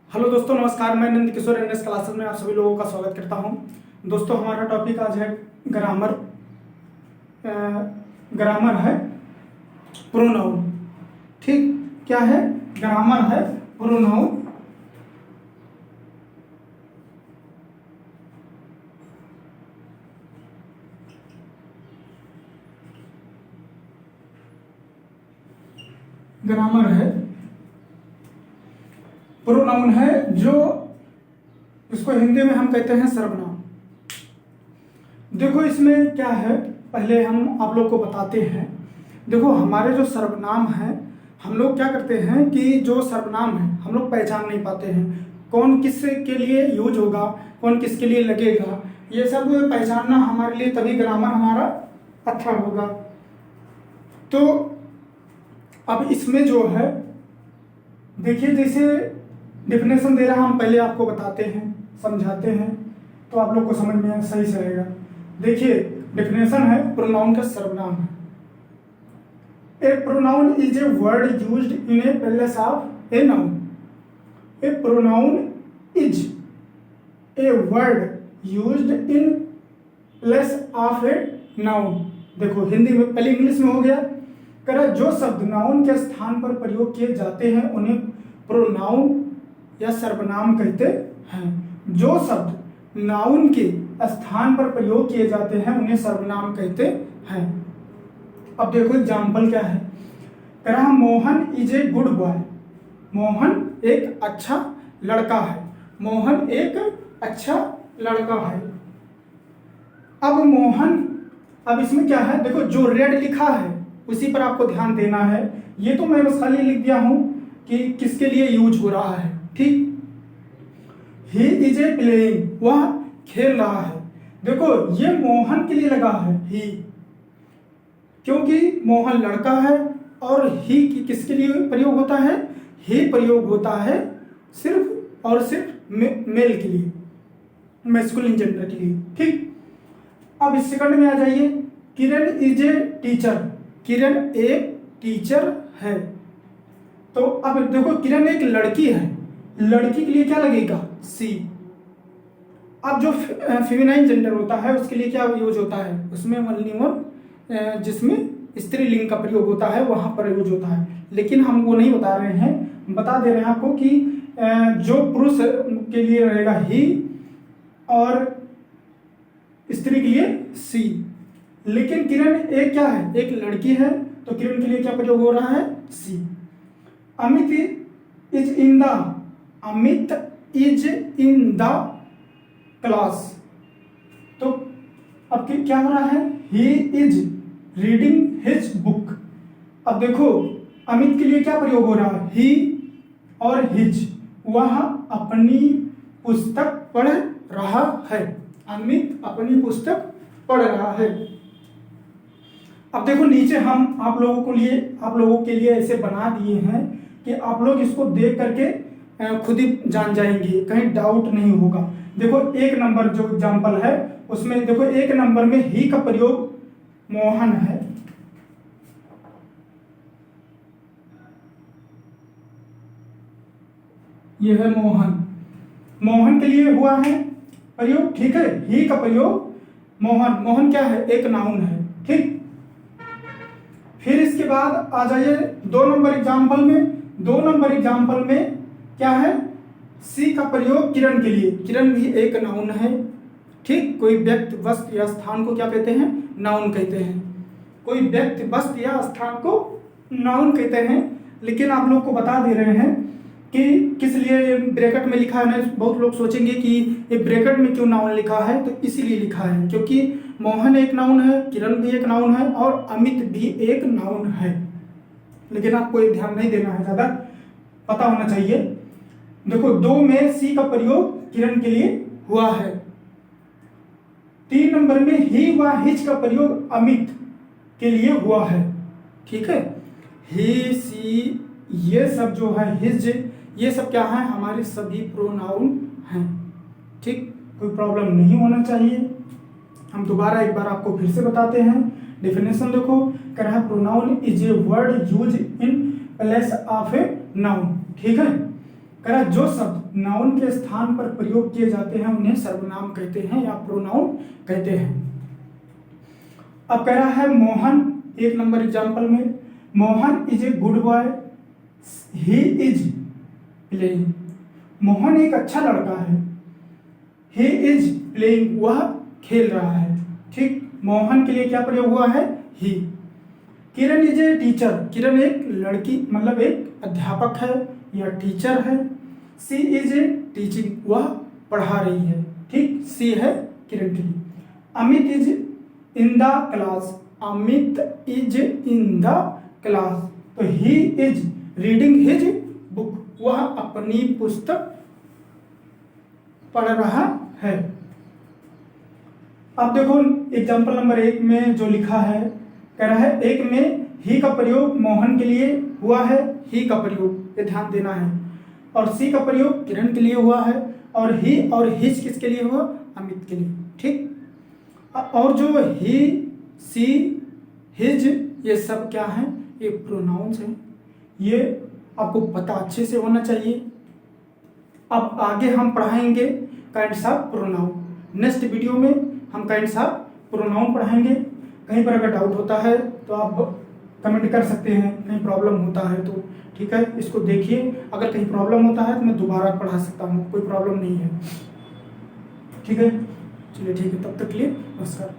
Hello दोस्तों, नमस्कार। मैं नंद किशोर एनएस क्लासेस में आप सभी लोगों का स्वागत करता हूं। दोस्तों, हमारा टॉपिक आज है ग्रामर। ग्रामर है प्रोनाउन। ठीक, क्या है? ग्रामर है प्रोनाउन। ग्रामर है प्रोनाउन है जो इसको हिंदी में हम कहते हैं सर्वनाम। देखो इसमें क्या है, पहले हम आप लोग को बताते हैं। देखो हमारे जो सर्वनाम है, हम लोग क्या करते हैं कि जो सर्वनाम है हम लोग पहचान नहीं पाते हैं, कौन किस के लिए यूज होगा, कौन किसके लिए लगेगा। ये सब पहचानना हमारे लिए, तभी ग्रामर हमारा अच्छा होगा। तो अब इसमें जो है, देखिए जैसे डिफिनेशन दे रहा हम पहले आपको बताते हैं, समझाते हैं, तो आप लोग को समझ में सही से रहेगा। देखिए डिफिनेशन है, प्रोनाउन का सर्वनाम है। A pronoun is a word used in a place of a noun. A pronoun is a word used in place of a noun. देखो हिंदी में, पहले इंग्लिश में हो गया। कह जो शब्द नाउन के स्थान पर प्रयोग किए जाते हैं उन्हें प्रोनाउन या सर्वनाम कहते हैं। जो शब्द नाउन के स्थान पर प्रयोग किए जाते हैं उन्हें सर्वनाम कहते हैं। अब देखो एग्जाम्पल क्या है। कह रहा Mohan is a good boy. Mohan एक अच्छा लड़का है। मोहन एक अच्छा लड़का है। अब मोहन, अब इसमें क्या है, देखो जो रेड लिखा है उसी पर आपको ध्यान देना है। ये तो मैं बस खाली लिख दिया हूं कि किसके लिए यूज हो रहा है। ठीक, ही इज ए प्लेइंग, वह खेल रहा है। देखो ये मोहन के लिए लगा है ही, क्योंकि मोहन लड़का है। और ही किसके लिए प्रयोग होता है? ही प्रयोग होता है सिर्फ और सिर्फ मेल के लिए, मैस्कुलिन जेंडर के लिए। ठीक, अब इस सेकंड में आ जाइए। किरण इज ए टीचर। किरण एक टीचर है। तो अब देखो किरण एक लड़की है, लड़की के लिए क्या लगेगा? सी। अब जो फेमिनाइन जेंडर होता है उसके लिए क्या यूज होता है? उसमें मल्लिनिमर, जिसमें स्त्रीलिंग का प्रयोग होता है, वहां पर यूज होता है। लेकिन हम वो नहीं बता रहे हैं, बता दे रहे हैं आपको कि जो पुरुष के लिए रहेगा ही और स्त्री के लिए सी। लेकिन किरण एक क्या है? एक लड़की है, तो किरण के लिए क्या प्रयोग हो रहा है? C. Amit is in the, Amit is in the class. तो अब क्या हो रहा है? He is reading his book. अब देखो अमित के लिए क्या प्रयोग हो रहा है? ही और हिज, वह अपनी पुस्तक पढ़ रहा है। अमित अपनी पुस्तक पढ़ रहा है। अब देखो नीचे हम आप लोगों के लिए ऐसे बना दिए हैं कि आप लोग इसको देख करके खुद ही जान जाएंगे, कहीं डाउट नहीं होगा। देखो एक नंबर जो एग्जांपल है उसमें देखो, एक नंबर में ही का प्रयोग मोहन है। यह है मोहन, मोहन के लिए हुआ है प्रयोग। ठीक है, ही का प्रयोग मोहन, मोहन क्या है? एक नाउन है। ठीक, फिर इसके बाद आ जाइए 2 नंबर एग्जाम्पल में। 2 नंबर एग्जाम्पल में क्या है? सी का प्रयोग किरण के लिए। किरण भी एक नाउन है। ठीक, कोई व्यक्ति, वस्तु या स्थान को क्या कहते हैं? नाउन कहते हैं। कोई व्यक्ति, वस्तु या स्थान को नाउन कहते हैं। लेकिन आप लोग को बता दे रहे हैं कि किस लिए ब्रैकेट में लिखा है ना। बहुत लोग सोचेंगे कि ये ब्रैकेट में क्यों नाउन लिखा है, तो इसीलिए लिखा है क्योंकि मोहन एक नाउन है, किरण भी एक नाउन है और अमित भी एक नाउन है। लेकिन आपको ये ध्यान नहीं देना है, ज्यादा पता होना चाहिए। देखो 2 में सी का प्रयोग किरण के लिए हुआ है। 3 नंबर में ही व हिज का प्रयोग अमित के लिए हुआ है। ठीक है, ही, सी, ये सब जो है, हिज, ये सब क्या है? हमारे सभी प्रोनाउन हैं। ठीक, कोई प्रॉब्लम नहीं होना चाहिए। हम दोबारा एक बार आपको फिर से बताते हैं। डेफिनेशन देखो, कह रहा है pronoun is a word use in place of a noun. ठीक है, कह रहा जो शब्द नाउन के स्थान पर प्रयोग किए जाते हैं उन्हें सर्वनाम कहते हैं या प्रोनाउन कहते हैं। अब कह रहा है मोहन, 1 नंबर एग्जाम्पल में, Mohan is a good boy, he is playing. Mohan एक अच्छा लड़का है, ही इज प्लेइंग, वह खेल रहा है। ठीक, मोहन के लिए क्या प्रयोग हुआ है? ही। किरण इज ए टीचर, किरण एक लड़की मतलब एक अध्यापक है या टीचर है। सी इज ए टीचिंग, वह पढ़ा रही है। ठीक, सी है किरण के लिए। Amit is in the class, Amit is in the class, तो he is reading his book, वह अपनी पुस्तक पढ़ रहा है। अब देखो एग्जाम्पल नंबर 1 में जो लिखा है, कह रहा है 1 में ही का प्रयोग मोहन के लिए हुआ है, ही का प्रयोग, ये ध्यान देना है, और सी का प्रयोग किरण के लिए हुआ है, और ही और हिज किसके लिए हुआ? अमित के लिए। ठीक, और जो ही, सी, हिज, ये सब क्या है? ये प्रोनाउंस हैं। ये आपको पता अच्छे से होना चाहिए। अब आगे हम पढ़ाएंगे kinds of pronoun. Next video में हम काइंड्स ऑफ प्रोनाउन पढ़ाएंगे। कहीं पर अगर डाउट होता है तो आप कमेंट कर सकते हैं, कहीं प्रॉब्लम होता है तो। ठीक है, इसको देखिए, अगर कहीं प्रॉब्लम होता है तो मैं दोबारा पढ़ा सकता हूँ, कोई प्रॉब्लम नहीं है। ठीक है, चलिए ठीक है, तब तक के लिए नमस्कार।